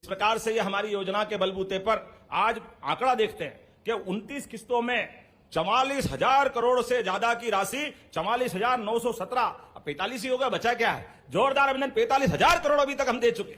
इस प्रकार से ये हमारी योजना के बलबूते पर आज आंकड़ा देखते हैं कि 29 किस्तों में 44,000 करोड़ से ज्यादा की राशि 44,917, 45 ही होगा, बचा क्या है? जोरदार अभिनंदन, 45,000 करोड़ अभी तक हम दे चुके।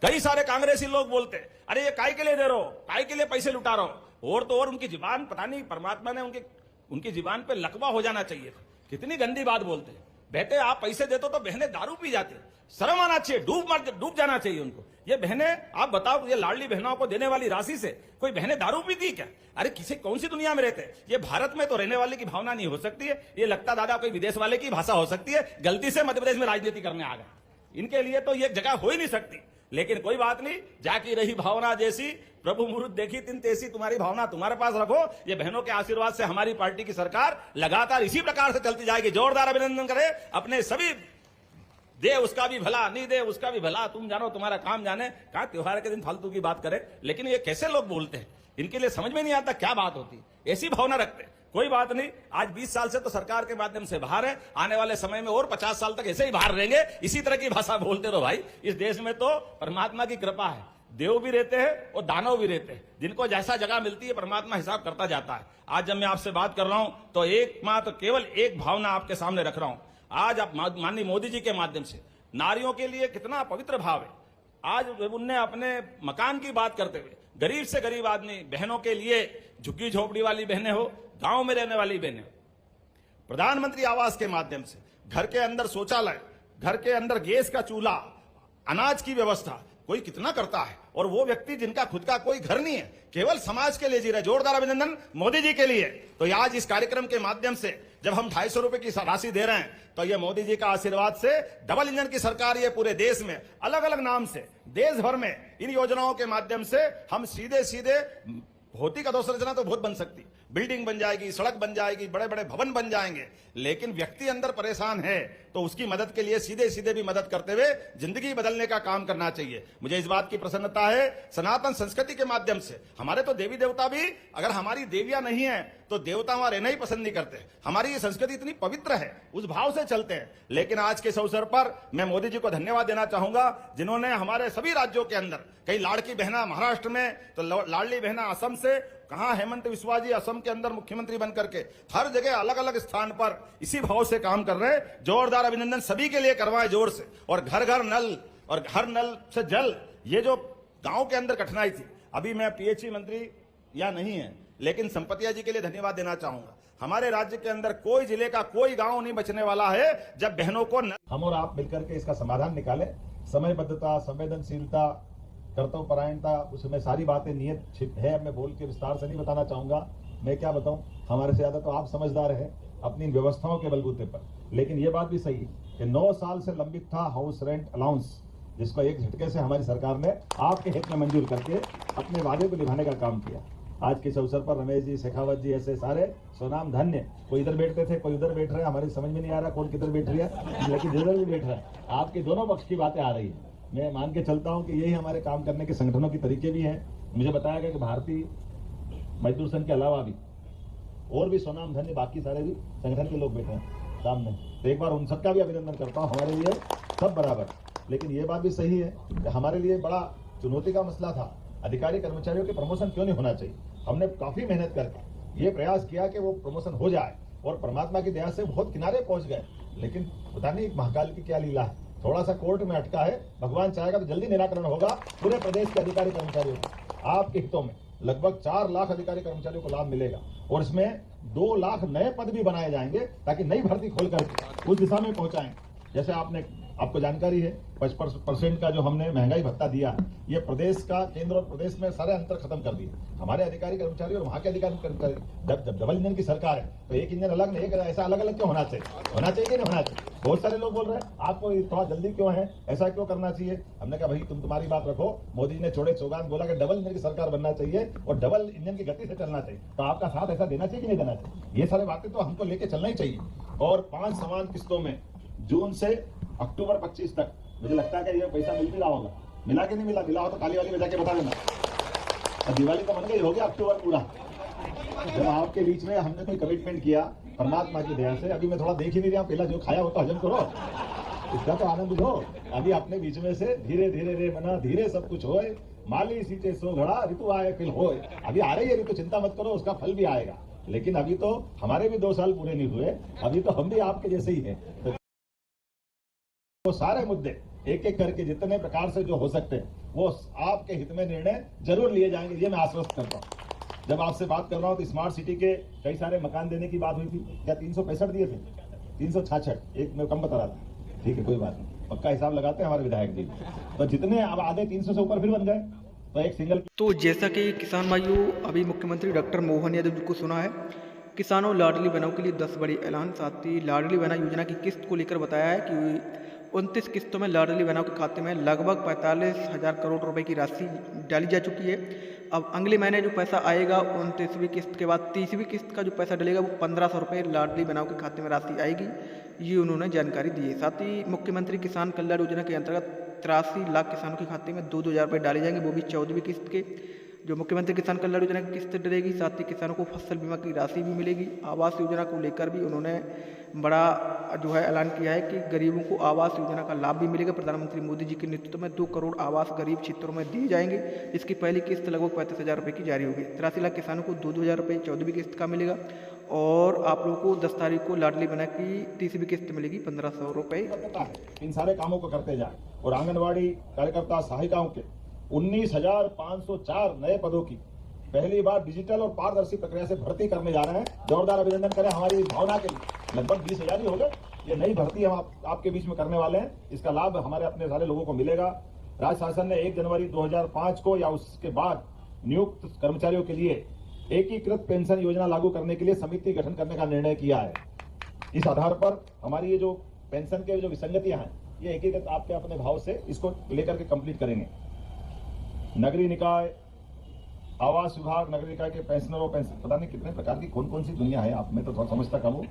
कई सारे कांग्रेसी लोग बोलते अरे ये काय के लिए दे रहे हो, काय के लिए पैसे लुटा रहे हो, और तो और उनकी जुबान, पता नहीं परमात्मा ने उनकी जुबान पे लकवा हो जाना चाहिए था। कितनी गंदी बात बोलते हैं। बेटे आप पैसे देते तो बहनें दारू पी जाते, शर्म आना चाहिए, डूब जाना चाहिए उनको। ये बहनें, आप बताओ, ये लाडली बहनों को देने वाली राशि से कोई बहनें दारू पीती क्या? अरे किसी कौन सी दुनिया में रहते हैं? ये भारत में तो रहने वाले की भावना नहीं हो सकती है, ये लगता दादा कोई विदेश वाले की भाषा हो सकती है। गलती से मध्य प्रदेश में राजनीति करने आ गए, इनके लिए तो ये जगह हो ही नहीं सकती। लेकिन कोई बात नहीं, जाकी रही भावना जैसी, प्रभु मुहूर्त देखी तिन तेसी, तुम्हारी भावना तुम्हारे पास रखो। ये बहनों के आशीर्वाद से हमारी पार्टी की सरकार लगातार इसी प्रकार से चलती जाएगी। जोरदार अभिनंदन करें अपने सभी, दे उसका भी भला, नहीं दे उसका भी भला, तुम जानो तुम्हारा काम जाने। कहा त्योहार के दिन फालतू की बात करें, लेकिन ये कैसे लोग बोलते हैं, इनके लिए समझ में नहीं आता क्या बात होती, ऐसी भावना रखते हैं। कोई बात नहीं, आज 20 साल से तो सरकार के माध्यम से बाहर है, आने वाले समय में और 50 साल तक ऐसे ही बाहर रहेंगे, इसी तरह की भाषा बोलते रहो भाई। इस देश में तो परमात्मा की कृपा है, देव भी रहते हैं और दानव भी रहते हैं, जिनको जैसा जगह मिलती है परमात्मा हिसाब करता जाता है। आज जब मैं आपसे बात कर रहा हूं तो एकमात्र केवल एक भावना आपके सामने रख रहा हूं। आज आप माननीय मोदी जी के माध्यम से नारियों के लिए कितना पवित्र भाव है। आज उनने अपने मकान की बात करते हुए गरीब से गरीब आदमी, बहनों के लिए, झुग्गी झोपड़ी वाली बहनें हो, गांव में रहने वाली बहनें हो, प्रधानमंत्री आवास के माध्यम से घर के अंदर शौचालय, घर के अंदर गैस का चूल्हा, अनाज की व्यवस्था, कोई कितना करता है। और वो व्यक्ति जिनका खुद का कोई घर नहीं है, केवल समाज के लिए जी रहे। जोरदार अभिनंदन मोदी जी के लिए। तो आज इस कार्यक्रम के माध्यम से जब हम 250 रुपए की राशि दे रहे हैं, तो ये मोदी जी का आशीर्वाद से डबल इंजन की सरकार ये पूरे देश में अलग अलग नाम से देश भर में इन योजनाओं के माध्यम से हम सीधे सीधे, भौतिक अधोसंरचना तो बहुत बन सकती, बिल्डिंग बन जाएगी, सड़क बन जाएगी, बड़े बड़े भवन बन जाएंगे, लेकिन व्यक्ति अंदर परेशान है तो उसकी मदद के लिए सीधे सीधे भी मदद करते हुए जिंदगी बदलने का काम करना चाहिए। मुझे इस बात की प्रसन्नता है, सनातन संस्कृति के माध्यम से हमारे तो देवी देवता भी, अगर हमारी देवियां नहीं है तो देवता वहां रहना ही पसंद नहीं करते। हमारी ये संस्कृति इतनी पवित्र है, उस भाव से चलते हैं। लेकिन आज के इस अवसर पर मैं मोदी जी को धन्यवाद देना चाहूंगा, जिन्होंने हमारे सभी राज्यों के अंदर, कई लाड़की बहना महाराष्ट्र में, तो लाडली बहना असम से, कहां हेमंत बिस्वा जी असम के अंदर मुख्यमंत्री बनकर के हर जगह अलग अलग स्थान पर इसी भाव से काम कर रहे हैं। जोरदार अभिनंदन सभी के लिए करवाएं जोर से। और घर घर नल और हर नल से जल, ये जो गांव के अंदर कठिनाई थी, अभी मैं पीएचई मंत्री या नहीं है, लेकिन संपतिया जी के लिए धन्यवाद देना चाहूंगा। हमारे राज्य के अंदर कोई जिले का कोई गांव नहीं बचने वाला है जब बहनों को हम और आप मिलकर के इसका समाधान निकालें। समयबद्धता, संवेदनशीलता, कर्तव्य परायणता, उसमें सारी बातें नियत है। मैं बोल के विस्तार से नहीं बताना चाहूंगा, मैं क्या बताऊं, हमारे से ज्यादा तो आप समझदार हैं अपनी व्यवस्थाओं के बलबूते पर। लेकिन ये बात भी सही कि 9 साल से लंबित था हाउस रेंट अलाउंस, जिसको एक झटके से हमारी सरकार ने आपके हित में मंजूर करके अपने वादे को निभाने का काम किया। आज के इस अवसर पर रमेश जी, शेखावत जी, ऐसे सारे स्वनाम धन्य, कोई इधर बैठते थे, कोई उधर बैठ रहे हैं, हमारी समझ में नहीं आ रहा कौन किधर बैठ रही है, लेकिन जिधर भी बैठ रहा है, आपके दोनों पक्ष की बातें आ रही है। मैं मान के चलता हूं कि यही हमारे काम करने के संगठनों के तरीके भी हैं। मुझे बताया गया कि भारतीय मजदूर संघ के अलावा भी और भी स्वनाम धन्य बाकी सारे भी संगठन के लोग बैठे हैं सामने, तो एक बार उन सबका भी अभिनंदन करता हूं। हमारे लिए सब बराबर। लेकिन ये बात भी सही है कि हमारे लिए बड़ा चुनौती का मसला था, अधिकारी कर्मचारियों के प्रमोशन क्यों नहीं होना चाहिए। हमने काफी मेहनत करके ये प्रयास किया कि वो प्रमोशन हो जाए, और परमात्मा की दया से बहुत किनारे पहुंच गए। लेकिन पता नहीं महाकाल की क्या लीला है, थोड़ा सा कोर्ट में अटका है। भगवान चाहेगा तो जल्दी निराकरण होगा पूरे प्रदेश के अधिकारी कर्मचारियों को। आपके हितों में लगभग 4 लाख अधिकारी कर्मचारियों को लाभ मिलेगा, और इसमें 2 लाख नए पद भी बनाए जाएंगे ताकि नई भर्ती खोलकर उस दिशा में पहुंचाएं। जैसे आपको जानकारी है 55% का जो हमने महंगाई भत्ता दिया, ये प्रदेश का, केंद्र और प्रदेश में सारे अंतर खत्म कर दिए। हमारे अधिकारी कर्मचारी और वहां के अधिकारी कर्मचारी, जब डबल इंजन की सरकार है तो एक इंजन अलग नहीं, ऐसा अलग अलग क्यों होना चाहिए? होना चाहिए कि नहीं होना चाहिए? बहुत सारे लोग बोल रहे हैं आपको थोड़ा जल्दी क्यों है, ऐसा क्यों करना चाहिए। हमने कहा भाई तुम तुम्हारी बात रखो, मोदी जी ने छोड़े चौगान बोला कि डबल इंजन की सरकार बनना चाहिए और डबल इंजन की गति से चलना चाहिए, तो आपका साथ ऐसा देना चाहिए कि नहीं देना चाहिए? ये सारी बातें तो हमको लेके चलना ही चाहिए। और 5 समान किस्तों में जून से अक्टूबर 25 तक मुझे लगता है कि ये पैसा मिल भी रहा होगा। मिला कि नहीं मिला? मिला हो तो काली वाली बजा के बता देना। और दिवाली तो मन गई, हो गया अक्टूबर पूरा। जब आपके बीच में हमने कोई कमिटमेंट किया परमात्मा की दया से, अभी मैं थोड़ा देख ही नहीं रहा, पहला जो खाया वो तो हजम करो। इसका तो आनंद लो। अभी अपने बीच में से धीरे धीरे रे मना धीरे सब कुछ होए, माली सींचे सो घड़ा ऋतु आए फिल होए। अभी आ रही है ऋतु, चिंता मत करो, उसका फल भी आएगा। लेकिन अभी तो हमारे भी 2 साल पूरे नहीं हुए, अभी तो हम भी आपके जैसे ही हैं। तो वो सारे मुद्दे एक एक करके जितने प्रकार से जो हो सकते हैं वो आपके हित में निर्णय जरूर लिए जाएंगे, ये मैं आश्वस्त करता हूँ। जब आपसे बात कर रहा हूँ तो स्मार्ट सिटी के कई सारे मकान देने की बात हुई थी, क्या 365 दिए थे? 366, एक मैं कम बता रहा था। ठीक है, कोई बात नहीं, पक्का हिसाब लगाते हैं हमारे विधायक जी। तो जितने अब आधे 300 से ऊपर फिर बन गए, तो एक सिंगल। तो जैसा कि किसान भाइयों, अभी मुख्यमंत्री डॉक्टर मोहन यादव जी को सुना है, किसानों लाडली बहनों के लिए 10 बड़ी ऐलान। साथ ही लाडली बहना योजना की किस्त को लेकर बताया है कि 29 किस्तों में लाडली बहनों के खाते में लगभग 45,000 करोड़ रुपए की राशि डाली जा चुकी है। अब अगले महीने जो पैसा आएगा 29वीं किस्त के बाद 30वीं किस्त का जो पैसा डलेगा वो 1500 रुपये लाडली बहनों के खाते में राशि आएगी, ये उन्होंने जानकारी दी है। साथ ही मुख्यमंत्री किसान कल्याण योजना के अंतर्गत 83 लाख किसानों के खाते में 2-2 हज़ार रुपये डाले जाएंगे, वो भी 14वीं किस्त के जो मुख्यमंत्री किसान कल्याण योजना की किस्त डलेगी। साथ ही किसानों को फसल बीमा की राशि भी मिलेगी। आवास योजना को लेकर भी उन्होंने बड़ा जो है ऐलान किया है कि गरीबों को आवास योजना का लाभ भी मिलेगा। प्रधानमंत्री मोदी जी के नेतृत्व में 2 करोड़ आवास गरीब क्षेत्रों में दिए जाएंगे। इसकी पहली किस्त लगभग 35,000 रुपये की जारी होगी। 83 लाख किसानों को 2-2 हज़ार रुपये 14वीं किस्त का मिलेगा और आप लोगों को 10 तारीख को लाडली बहना की 30वीं किस्त मिलेगी 1500 रुपये। इन सारे कामों को करते जाए और आंगनबाड़ी कार्यकर्ता सहायिकाओं के 19,504 नए पदों की पहली बार डिजिटल और पारदर्शी प्रक्रिया से भर्ती करने जा रहे हैं। जोरदार अभिनंदन करें हमारी इस भावना के लिए। लगभग 20,000 ही हो गए। ये नई भर्ती हम आपके बीच में करने वाले हैं। इसका लाभ हमारे अपने सारे लोगों को मिलेगा। राज्य शासन ने 1 जनवरी 2005 को या उसके बाद नियुक्त कर्मचारियों के लिए एकीकृत पेंशन योजना लागू करने के लिए समिति गठन करने का निर्णय किया है। इस आधार पर हमारी ये जो पेंशन के जो विसंगतियां हैं, ये एकीकृत आपके अपने भाव से इसको लेकर के कंप्लीट करेंगे। नगरीय निकाय, आवास विभाग, नगरीय निकाय के पेंशनरों, पता नहीं कितने प्रकार की कौन कौन सी दुनिया है, आप में तो थोड़ा समझता कम हूँ।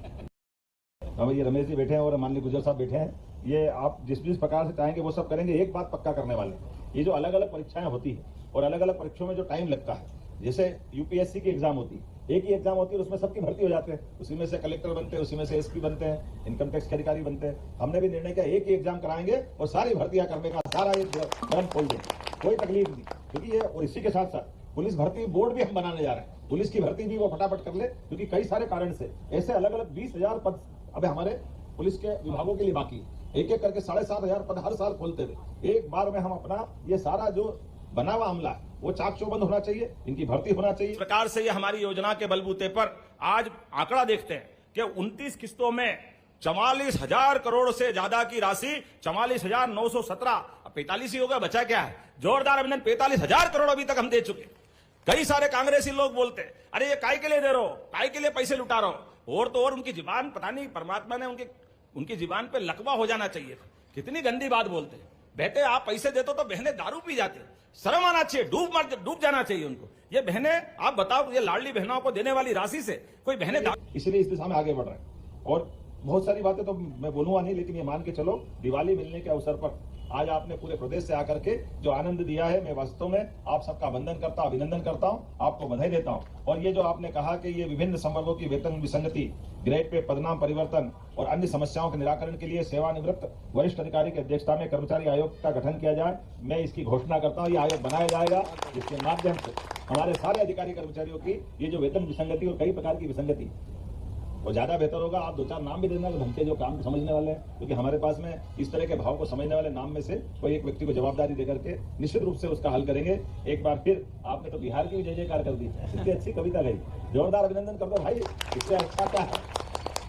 अब ये रमेश जी बैठे हैं और माननीय गुजर साहब बैठे हैं, ये आप जिस जिस प्रकार से चाहेंगे वो सब करेंगे। एक बात पक्का करने वाले, ये जो अलग अलग परीक्षाएं होती है और अलग अलग परीक्षाओं में जो टाइम लगता है, जैसे यूपीएससी की एग्जाम होती है, एक ही एग्जाम होती है, उसमें सबकी भर्ती हो जाते हैं, उसी में से कलेक्टर बनते हैं, उसी में से एसपी बनते हैं, इनकम टैक्स के अधिकारी बनते हैं। हमने भी निर्णय किया एक ही एग्जाम कराएंगे और सारी भर्तियां करने का सारा ये बंद खोल देंगे, कोई तकलीफ नहीं। क्योंकि ये और इसी के साथ साथ पुलिस भर्ती बोर्ड भी हम बनाने जा रहे हैं। पुलिस की भर्ती भी वो फटाफट कर ले, क्योंकि कई सारे कारण से ऐसे अलग अलग 20,000 पद अब हमारे पुलिस के विभागों के लिए बाकी है। एक एक करके 7,500 पद हर साल खोलते हुए एक बार में हम अपना ये सारा जो बना हुआ अमला है वो चाक चौबंद होना चाहिए, इनकी भर्ती होना चाहिए। इस प्रकार से ये हमारी योजना के बलबूते पर आज आंकड़ा देखते हैं कि 29 किस्तों में 44,000 करोड़ से ज्यादा की राशि 44,917, 45 ही होगा, बचा क्या है? जोरदार अभिनंदन। 45,000 करोड़ अभी तक हम दे चुके। कई सारे कांग्रेसी लोग बोलते हैं, अरे ये काय के लिए दे रहे हो, काय के लिए पैसे लुटा रहे हो। और तो और उनकी जुबान, पता नहीं परमात्मा ने उनकी जुबान पे लकवा हो जाना चाहिए। कितनी गंदी बात बोलते हैं। बेटे आप पैसे देते तो बहनें दारू पी जाते, शर्म आना चाहिए, डूब जाना चाहिए उनको। ये बहनें, आप बताओ, ये लाडली बहनों को देने वाली राशि से कोई बहनें, इसलिए इस दिशा में आगे बढ़ रहे हैं। और बहुत सारी बातें तो मैं बोलूंगा नहीं, लेकिन ये मान के चलो दिवाली मिलने के अवसर पर आज आपने पूरे प्रदेश से आकर के जो आनंद दिया है, मैं वास्तव में आप सबका अभिनंदन करता हूं, आपको बधाई देता हूं। और ये जो आपने कहा कि ये विभिन्न संवर्गों की वेतन विसंगति, ग्रेड पे पदनाम परिवर्तन और अन्य समस्याओं के निराकरण के लिए सेवानिवृत्त वरिष्ठ अधिकारी की अध्यक्षता में कर्मचारी आयोग का गठन किया जाए, मैं इसकी घोषणा करता हूं। ये आयोग बनाया जाएगा जिसके माध्यम से हमारे सारे अधिकारी कर्मचारियों की ये जो वेतन विसंगति और कई प्रकार की विसंगति, वो ज्यादा बेहतर होगा। आप 2-4 नाम भी देना, ढंग के जो काम समझने वाले हैं, क्योंकि हमारे पास में इस तरह के भाव को समझने वाले नाम में से कोई एक व्यक्ति को जवाबदारी देकर के निश्चित रूप से उसका हल करेंगे। एक बार फिर आपने तो बिहार की भी जय जयकार कर दी, इतनी अच्छी कविता गई, जोरदार अभिनंदन कर दो भाई। इससे अच्छा क्या है?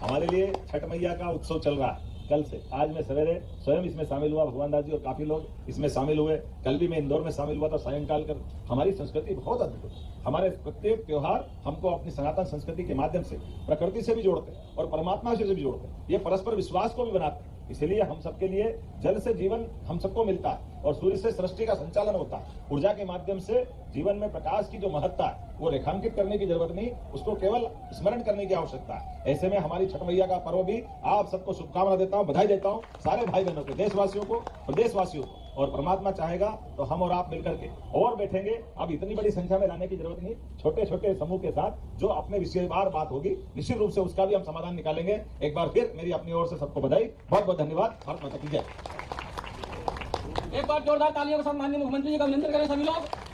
हमारे लिए छठ मैया का उत्सव चल रहा है कल से। आज मैं सवेरे स्वयं इसमें शामिल हुआ, भगवान दास जी और काफी लोग इसमें शामिल हुए। कल भी मैं इंदौर में शामिल हुआ था सायंकाल कर। हमारी संस्कृति बहुत अद्भुत, हमारे प्रत्येक त्योहार हमको अपनी सनातन संस्कृति के माध्यम से प्रकृति से भी जोड़ते हैं और परमात्मा से भी जोड़ते हैं। ये परस्पर विश्वास को भी बनाते हैं। इसलिए हम सबके लिए जल से जीवन हम सबको मिलता है और सूर्य से सृष्टि का संचालन होता है। ऊर्जा के माध्यम से जीवन में प्रकाश की जो महत्ता है वो रेखांकित करने की जरूरत नहीं, उसको केवल स्मरण करने की आवश्यकता है। ऐसे में हमारी छठ मैया का पर्व भी आप सबको शुभकामना देता हूं, बधाई देता हूं, सारे भाई बहनों को, देशवासियों को, प्रदेशवासियों को। और परमात्मा चाहेगा तो हम और आप मिलकर के और बैठेंगे। अब इतनी बड़ी संख्या में लाने की जरूरत नहीं, छोटे छोटे समूह के साथ जो अपने विषयवार बात होगी निश्चित रूप से उसका भी हम समाधान निकालेंगे। एक बार फिर मेरी अपनी ओर से सबको बधाई, बहुत बहुत धन्यवाद। भारत माता की जय। एक बार जोरदार तालियों के साथ माननीय मुख्यमंत्री जी का अभिनंदन करें सभी लोग।